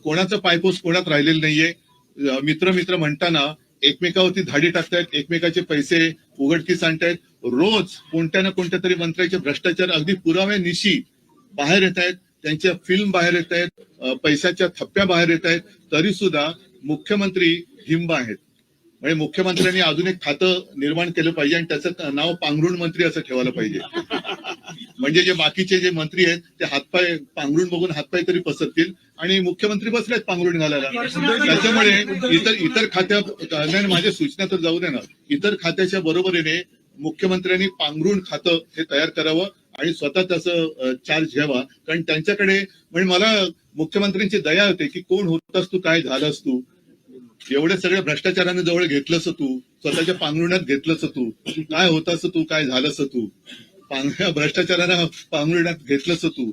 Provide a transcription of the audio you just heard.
कोणाचं पायपोस कोणात राहिलेलं नाहीये. मित्र मित्र म्हणताना एकमेकावरती धाडी टाकतायत, एकमेकाचे पैसे उघडकीस आणतायत. रोज कोणत्या ना कोणत्या तरी मंत्र्याचे भ्रष्टाचार अगदी पुराव्यानिशी बाहेर येत आहेत, त्यांच्या फिल्म बाहेर येत आहेत, पैशाच्या थप्प्या बाहेर येत आहेत. तरी सुद्धा मुख्यमंत्री हिंब आहेत. म्हणजे मुख्यमंत्र्यांनी अजून एक खातं निर्माण केलं पाहिजे आणि त्याचं नाव पांघरुण मंत्री असं ठेवायला पाहिजे. म्हणजे जे बाकीचे जे मंत्री आहेत ते हातपाय पांघरुण बघून हातपाय तरी पसरतील आणि मुख्यमंत्री बसलेत पांघरुण घालायला. त्याच्यामुळे इतर खात्या माझ्या सूचना तर जाऊ दे ना, इतर खात्याच्या बरोबरीने मुख्यमंत्र्यांनी पांघरुण खातं हे तयार करावं आणि स्वतः त्याचं चार्ज घ्यावा. कारण त्यांच्याकडे म्हणजे मला मुख्यमंत्र्यांची दया होते की कोण होतास तू, काय झालास तू, एवढ्या सगळ्या भ्रष्टाचाराने जवळ घेतलंस तू, स्वतःच्या पांघरुणात घेतलंस तू, काय होतास तू, काय झालंस तू, भ्रष्टाचारानं पांघरुणात घेतलंस तू.